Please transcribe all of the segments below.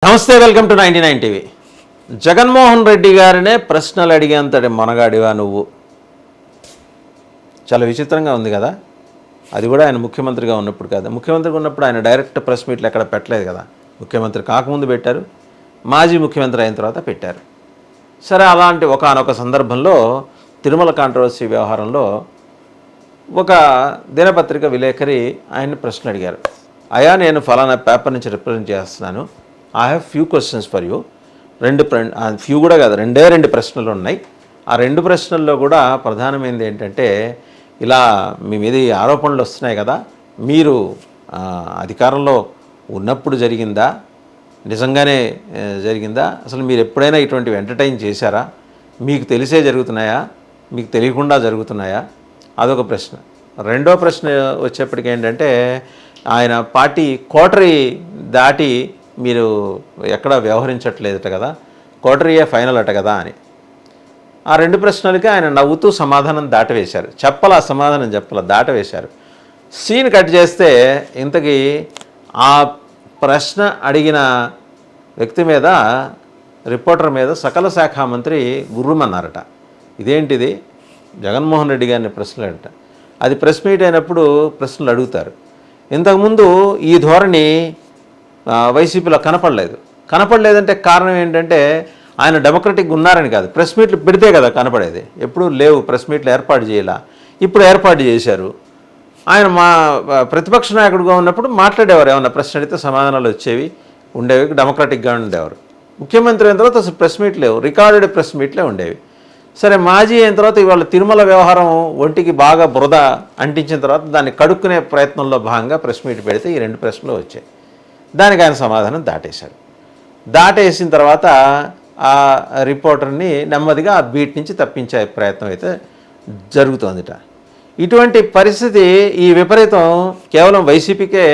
నమస్తే, welcome to 99 TV. Jaganmohan Reddy గారినే ప్రశ్నలు అడిగేంతటి మనగాడివా నువ్వు? చాలా విచిత్రంగా ఉంది కదా. అది కూడా ఆయన ముఖ్యమంత్రిగా ఉన్నప్పుడు కాదు. ముఖ్యమంత్రిగా ఉన్నప్పుడు ఆయన డైరెక్ట్ ప్రెస్ మీట్లు ఎక్కడ పెట్టలేదు కదా. ముఖ్యమంత్రి కాకముందు పెట్టారు, మాజీ ముఖ్యమంత్రి అయిన తర్వాత పెట్టారు. సరే, అలాంటి ఒకానొక సందర్భంలో తిరుమల కాంట్రవర్సీ వ్యవహారంలో ఒక దినపత్రిక విలేకరి ఆయన్ని ప్రశ్నలు అడిగారు. అయ్యా, నేను ఫలానా పేపర్ నుంచి రిప్రజెంట్ చేస్తున్నాను, I have few questions for you. Few కూడా కాదు, రెండు ప్రశ్నలు ఉన్నాయి. ఆ రెండు ప్రశ్నల్లో కూడా ప్రధానమైనది ఏంటంటే, ఇలా మీ మీద ఈ ఆరోపణలు వస్తున్నాయి కదా, మీరు అధికారంలో ఉన్నప్పుడు జరిగిందా, నిజంగానే జరిగిందా, అసలు మీరు ఎప్పుడైనా ఇటువంటివి ఎంటర్టైన్ చేశారా, మీకు తెలిసే జరుగుతున్నాయా, మీకు తెలియకుండా జరుగుతున్నాయా? అదొక ప్రశ్న. రెండో ప్రశ్న వచ్చేప్పటికి ఏంటంటే, ఆయన పార్టీ కోటరీ దాటి మీరు ఎక్కడ వ్యవహరించట్లేదట కదా, కోటరీయే ఫైనల్ అట కదా అని. ఆ రెండు ప్రశ్నలకి ఆయన నవ్వుతూ సమాధానం దాటవేశారు. ఆ సమాధానం దాటవేశారు. సీన్ కట్ చేస్తే ఇంతకీ ఆ ప్రశ్న అడిగిన వ్యక్తి మీద, రిపోర్టర్ మీద సకల శాఖ మంత్రి గుర్రుమన్నారట. ఇదేంటిది, జగన్మోహన్ రెడ్డి గారిని ప్రశ్నలు అంట. అది ప్రెస్ మీట్ అయినప్పుడు ప్రశ్నలు అడుగుతారు. ఇంతకుముందు ఈ ధోరణి వైసీపీలో కనపడలేదంటే కారణం ఏంటంటే, ఆయన డెమోక్రటిక్గా ఉన్నారని కాదు, ప్రెస్ మీట్లు పెడితే కదా కనపడేది. ఎప్పుడూ లేవు, ప్రెస్ మీట్లు ఏర్పాటు చేయాల, ఇప్పుడు ఏర్పాటు చేశారు. ఆయన మా ప్రతిపక్ష నాయకుడిగా ఉన్నప్పుడు మాట్లాడేవారు, ఏమన్నా ప్రశ్న అడిగితే సమాధానాలు వచ్చేవి, ఉండేవి, డెమోక్రటిక్గా ఉండేవారు. ముఖ్యమంత్రి అయిన తర్వాత అసలు ప్రెస్ మీట్ లేవు, రికార్డెడ్ ప్రెస్ మీట్లే ఉండేవి. సరే, మాజీ అయిన తర్వాత ఇవాళ తిరుమల వ్యవహారం ఒంటికి బాగా బురద అంటించిన తర్వాత దాన్ని కడుక్కునే ప్రయత్నంలో భాగంగా ప్రెస్ మీట్ పెడితే ఈ రెండు ప్రశ్నలు వచ్చాయి. దానికి ఆయన సమాధానం దాటేసిన తర్వాత ఆ రిపోర్టర్ని నెమ్మదిగా ఆ బీట్ నుంచి తప్పించే ప్రయత్నం అయితే జరుగుతోందిట. ఇటువంటి పరిస్థితి, ఈ విపరీతం కేవలం వైసీపీకే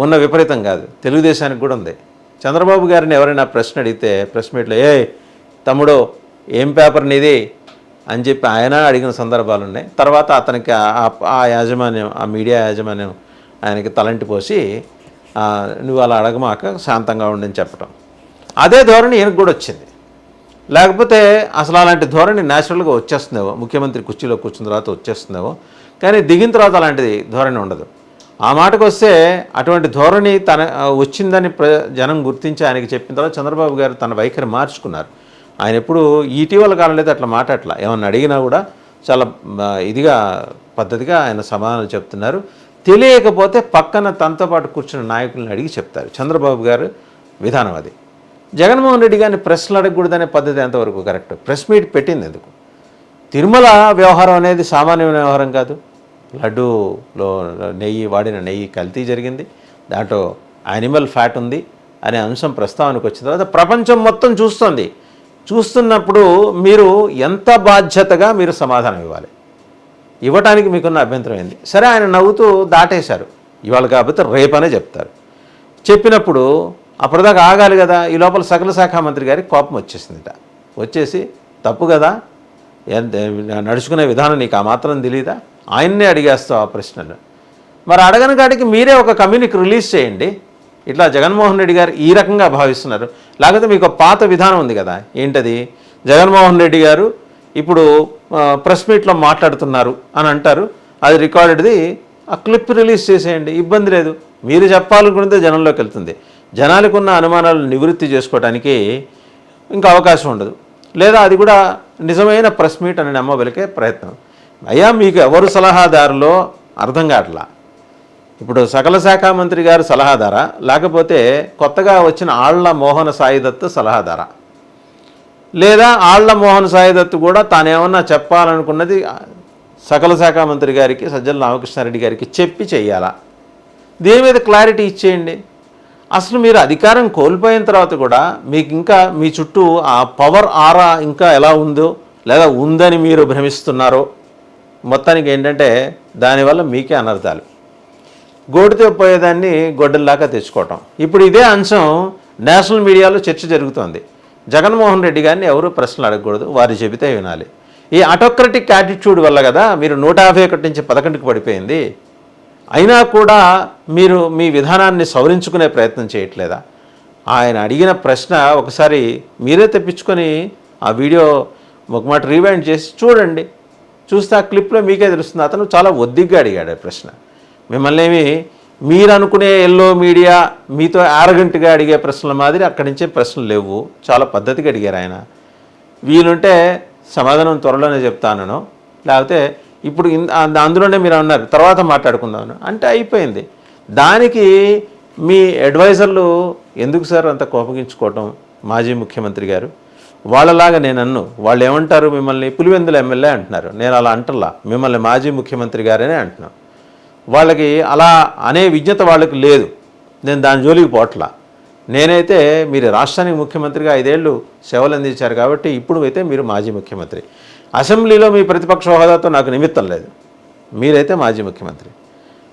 ఉన్న విపరీతం కాదు, తెలుగుదేశానికి కూడా ఉంది. చంద్రబాబు గారిని ఎవరైనా ప్రశ్న అడిగితే ప్రెస్ మీట్లో, ఏ తమ్ముడు ఏం పేపర్ నీది అని చెప్పి ఆయన అడిగిన సందర్భాలు ఉన్నాయి. తర్వాత అతనికి ఆ యాజమాన్యం, ఆ మీడియా యాజమాన్యం ఆయనకి తలంటి పోసి, నువ్వు అలా అడగమాక శాంతంగా ఉండని చెప్పటం. అదే ధోరణి ఈయనకు కూడా వచ్చింది. లేకపోతే అసలు అలాంటి ధోరణి న్యాచురల్గా వచ్చేస్తుందేమో, ముఖ్యమంత్రి కుర్చీలో కూర్చున్న తర్వాత వచ్చేస్తుందేమో, కానీ దిగిన తర్వాత అలాంటిది ధోరణి ఉండదు. ఆ మాటకు వస్తే అటువంటి ధోరణి వచ్చిందని జనం గుర్తించి ఆయనకి చెప్పిన తర్వాత చంద్రబాబు గారు తన వైఖరి మార్చుకున్నారు. ఆయన ఎప్పుడు ఇటీవల కాలంలో అట్లా మాట్లాడట్లా, ఏమన్నా అడిగినా కూడా చాలా ఇదిగా పద్ధతిగా ఆయన సమాధానాలు చెప్తున్నారు. తెలియకపోతే పక్కన తనతో పాటు కూర్చున్న నాయకులను అడిగి చెప్తారు. చంద్రబాబు గారు విధానం అది. జగన్మోహన్ రెడ్డి గారిని ప్రశ్నలు అడగకూడదనే పద్ధతి ఎంతవరకు కరెక్ట్? ప్రెస్ మీట్ పెట్టింది ఎందుకు? తిరుమల వ్యవహారం అనేది సామాన్యమైన వ్యవహారం కాదు. లడ్డూలో వాడిన నెయ్యి కల్తీ జరిగింది, దాంట్లో యానిమల్ ఫ్యాట్ ఉంది అనే అంశం ప్రస్తావనకు వచ్చిన తర్వాత ప్రపంచం మొత్తం చూస్తున్నప్పుడు మీరు ఎంత బాధ్యతగా మీరు సమాధానం ఇవ్వటానికి మీకున్న అభ్యంతరం ఏంది? సరే, ఆయన నవ్వుతూ దాటేశారు. ఇవాళ కాకపోతే రేపనే చెప్తారు. చెప్పినప్పుడు అప్పటిదాకా ఆగాలి కదా. ఈ లోపల సకల శాఖ మంత్రి గారికి కోపం వచ్చేసి తప్పు కదా, నడుచుకునే విధానం నీకు ఆ మాత్రం తెలీదా, ఆయన్నే అడిగేస్తావు ఆ ప్రశ్నలు. మరి అడగని కాడికి మీరే ఒక కమ్యూనిక్ రిలీజ్ చేయండి. ఇట్లా జగన్మోహన్ రెడ్డి గారు ఈ రకంగా భావిస్తున్నారు. లేకపోతే మీకు పాత విధానం ఉంది కదా, ఏంటది, జగన్మోహన్ రెడ్డి గారు ఇప్పుడు ప్రెస్ మీట్లో మాట్లాడుతున్నారు అని అంటారు, అది రికార్డెడ్ది, ఆ క్లిప్ రిలీజ్ చేసేయండి, ఇబ్బంది లేదు. మీరు చెప్పాలనుకుంటే జనంలోకి వెళ్తుంది. జనాలకు ఉన్న అనుమానాలు నివృత్తి చేసుకోవడానికి ఇంకా అవకాశం ఉండదు. లేదా అది కూడా నిజమైన ప్రెస్ మీట్ అని నమ్మబలికే ప్రయత్నం. అయ్యా, మీకు ఎవరు సలహాదారులో అర్థం కావట్లా. ఇప్పుడు సకల శాఖ మంత్రి గారు సలహాదారా, లేకపోతే కొత్తగా వచ్చిన ఆళ్ల మోహన సాయిదత్ సలహాదారా, లేదా ఆళ్ల మోహన్ సాయిదత్ కూడా తానేమన్నా చెప్పాలనుకున్నది సకల శాఖ మంత్రి గారికి, సజ్జల రామకృష్ణారెడ్డి గారికి చెప్పి చెయ్యాలా? దీని మీద క్లారిటీ ఇచ్చేయండి. అసలు మీరు అధికారం కోల్పోయిన తర్వాత కూడా మీకు ఇంకా మీ చుట్టూ ఆ పవర్ ఆరా ఇంకా ఎలా ఉందో, లేదా ఉందని మీరు భ్రమిస్తున్నారో, మొత్తానికి ఏంటంటే దానివల్ల మీకే అనర్థాలు. గోడితో పోయేదాన్ని గొడ్డల్లాగా తెచ్చుకోవటం. ఇప్పుడు ఇదే అంశం నేషనల్ మీడియాలో చర్చ జరుగుతోంది. జగన్మోహన్ రెడ్డి గారిని ఎవరూ ప్రశ్నలు అడగకూడదు, వారు చెబితే వినాలి. ఈ ఆటోక్రటిక్ యాటిట్యూడ్ వల్ల కదా మీరు 151 నుంచి 11కి పడిపోయింది. అయినా కూడా మీరు మీ విధానాన్ని సవరించుకునే ప్రయత్నం చేయట్లేదా? ఆయన అడిగిన ప్రశ్న ఒకసారి మీరే తెప్పించుకొని ఆ వీడియో ఒక మాట రీవైండ్ చేసి చూడండి. చూస్తే ఆ క్లిప్లో మీకే తెలుస్తుంది. అతను చాలా ఒద్దిగ్గా అడిగాడు ఆ ప్రశ్న. మిమ్మల్ని ఏమి మీరు అనుకునే ఎల్లో మీడియా మీతో యారగెంట్గా అడిగే ప్రశ్నల మాదిరి అక్కడి నుంచే ప్రశ్నలు లేవు. చాలా పద్ధతిగా అడిగారు ఆయన. వీలుంటే సమాధానం త్వరలోనే చెప్తాను, లేకపోతే ఇప్పుడు అందులోనే మీరు అన్నారు తర్వాత మాట్లాడుకుందామని అంటే అయిపోయింది. దానికి మీ అడ్వైజర్లు ఎందుకు సార్ అంత కోపగించుకోవటం? మాజీ ముఖ్యమంత్రి గారు వాళ్ళలాగా నేను వాళ్ళు ఏమంటారు, మిమ్మల్ని పులివెందుల ఎమ్మెల్యే అంటున్నారు. నేను అలా అంటల్లా, మిమ్మల్ని మాజీ ముఖ్యమంత్రి గారనే అంటున్నాను. వాళ్ళకి అలా అనే విజ్ఞత వాళ్ళకి లేదు. నేను దాని జోలికి పోట్లా. నేనైతే మీరు రాష్ట్రానికి ముఖ్యమంత్రిగా 5 ఏళ్ళు సేవలు అందించారు కాబట్టి ఇప్పుడు అయితే మీరు మాజీ ముఖ్యమంత్రి. అసెంబ్లీలో మీ ప్రతిపక్ష హోదాతో నాకు నిమిత్తం లేదు. మీరైతే మాజీ ముఖ్యమంత్రి,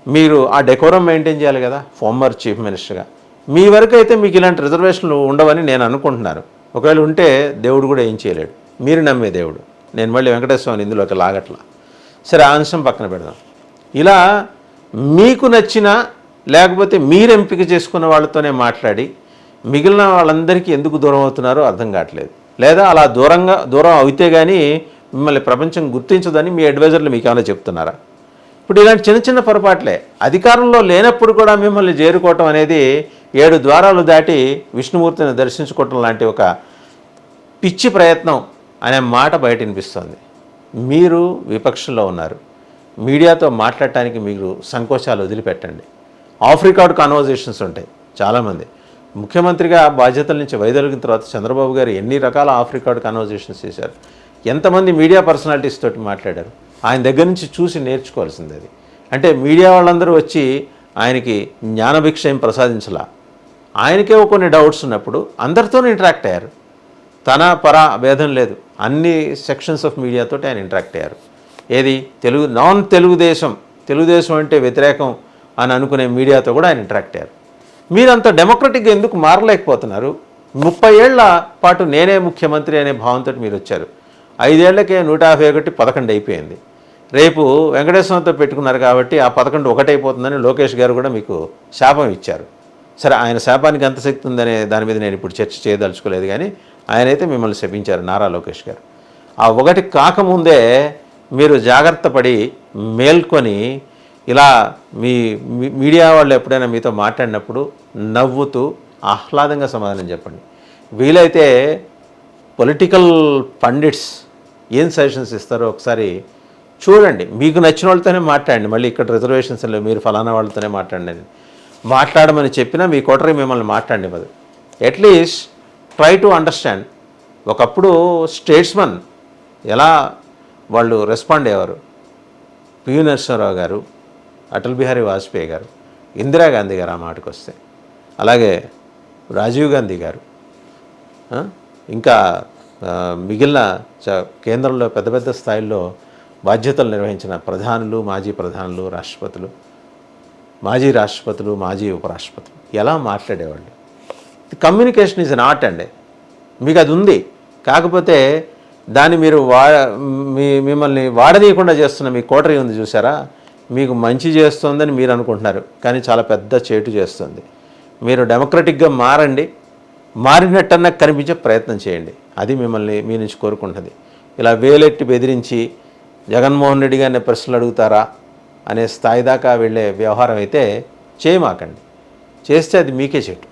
మీరు ఆ డెకోరం మెయింటైన్ చేయాలి కదా ఫార్మర్ చీఫ్ మినిస్టర్గా. మీ వరకు అయితే మీకు ఇలాంటి రిజర్వేషన్లు ఉండవని నేను అనుకుంటున్నాను. ఒకవేళ ఉంటే దేవుడు కూడా ఏం చేయలేడు. మీరు నమ్మే దేవుడు. నేను మళ్ళీ వెంకటేశ్వరని ఇందులోకి లాగట్లా. సరే, ఆ అంశం పక్కన పెడదాం. ఇలా మీకు నచ్చిన లేకపోతే మీరు ఎంపిక చేసుకున్న వాళ్ళతోనే మాట్లాడి మిగిలిన వాళ్ళందరికీ ఎందుకు దూరం అవుతున్నారో అర్థం కావట్లేదు. లేదా అలా దూరం అయితే కానీ మిమ్మల్ని ప్రపంచం గుర్తించదని మీ అడ్వైజర్లు మీకు ఏమైనా చెప్తున్నారా? ఇప్పుడు ఇలాంటి చిన్న చిన్న పొరపాట్లే. అధికారంలో లేనప్పుడు కూడా మిమ్మల్ని చేరుకోవటం అనేది 7 ద్వారాలు దాటి విష్ణుమూర్తిని దర్శించుకోవటం లాంటి ఒక పిచ్చి ప్రయత్నం అనే మాట బయట వినిపిస్తుంది. మీరు విపక్షంలో ఉన్నారు. మీడియాతో మాట్లాడటానికి మీరు సంకోచాలు వదిలిపెట్టండి. ఆఫ్ రికార్డ్ కాన్వర్జేషన్స్ ఉంటాయి. చాలామంది ముఖ్యమంత్రిగా బాధ్యతల నుంచి వైదొలిగిన తర్వాత చంద్రబాబు గారు ఎన్ని రకాల ఆఫ్ రికార్డ్ కాన్వర్జేషన్స్ చేశారు, ఎంతమంది మీడియా పర్సనాలిటీస్ తోటి మాట్లాడారు. ఆయన దగ్గర నుంచి చూసి నేర్చుకోవాల్సింది అది. అంటే మీడియా వాళ్ళందరూ వచ్చి ఆయనకి జ్ఞానభిక్ష ఏం ప్రసాదించలా. ఆయనకే కొన్ని డౌట్స్ ఉన్నప్పుడు అందరితోనూ ఇంటరాక్ట్ అయ్యారు. తన పర భేదం లేదు. అన్ని సెక్షన్స్ ఆఫ్ మీడియాతో ఆయన ఇంటరాక్ట్ అయ్యారు. ఏది నాన్ తెలుగుదేశం అంటే వ్యతిరేకం అని అనుకునే మీడియాతో కూడా ఆయన ఇంటరాక్ట్ అయ్యారు. మీరంత డెమోక్రటిక్గా ఎందుకు మారలేకపోతున్నారు? 30 ఏళ్ల పాటు నేనే ముఖ్యమంత్రి అనే భావంతో మీరు వచ్చారు. 5 ఏళ్లకే 151 11 అయిపోయింది. రేపు వెంకటేశ్వరంతో పెట్టుకున్నారు కాబట్టి ఆ 11 ఒకటైపోతుందని లోకేష్ గారు కూడా మీకు శాపం ఇచ్చారు. సరే, ఆయన శాపానికి ఎంత శక్తి ఉందనే దాని మీద నేను ఇప్పుడు చర్చ చేయదలుచుకోలేదు, కానీ ఆయనైతే మిమ్మల్ని శపించారు, నారా లోకేష్ గారు. ఆ ఒకటి కాకముందే మీరు జాగ్రత్త పడి మేల్కొని ఇలా మీ మీడియా వాళ్ళు ఎప్పుడైనా మీతో మాట్లాడినప్పుడు నవ్వుతూ ఆహ్లాదంగా సమాధానం చెప్పండి. వీలైతే పొలిటికల్ పండిట్స్ ఏం సజెషన్స్ ఇస్తారో ఒకసారి చూడండి. మీకు నచ్చిన వాళ్ళతోనే మాట్లాడండి. మళ్ళీ ఇక్కడ రిజర్వేషన్స్ లేవు, మీరు ఫలానా వాళ్ళతోనే మాట్లాడండి. మాట్లాడమని చెప్పినా మీ కోటరీ మిమ్మల్ని మాట్లాడనివ్వదు. At least try to understand. ఒకప్పుడు స్టేట్స్మన్ ఎలా వాళ్ళు రెస్పాండ్ అయ్యేవారు. పివి నరసింహారావు గారు, అటల్ బిహారీ వాజ్పేయి గారు, ఇందిరాగాంధీ గారు ఆ మాటకు వస్తే, అలాగే రాజీవ్ గాంధీ గారు, ఇంకా మిగిలిన కేంద్రంలో పెద్ద పెద్ద స్థాయిల్లో బాధ్యతలు నిర్వహించిన ప్రధానులు, మాజీ ప్రధానులు, రాష్ట్రపతులు, మాజీ రాష్ట్రపతులు, మాజీ ఉపరాష్ట్రపతులు ఎలా మాట్లాడేవాళ్ళు. కమ్యూనికేషన్ ఈజ్ అన్ ఆర్ట్ అండి. మీకు అది ఉంది. కాకపోతే దాన్ని మీరు మిమ్మల్ని వాడనీయకుండా చేస్తున్న మీ కోటరీ ఉంది చూసారా, మీకు మంచి చేస్తుందని మీరు అనుకుంటున్నారు, కానీ చాలా పెద్ద చేటు చేస్తుంది. మీరు డెమోక్రటిక్గా మారండి. మారినట్టన్నా కనిపించే ప్రయత్నం చేయండి. అది మిమ్మల్ని మీ నుంచి కోరుకుంటుంది. ఇలా వేలెట్టి బెదిరించి జగన్మోహన్ రెడ్డి గారిని ప్రశ్నలు అడుగుతారా అనే స్థాయి దాకా వెళ్ళే వ్యవహారం అయితే చేయమాకండి. చేస్తే అది మీకే చెట్టు.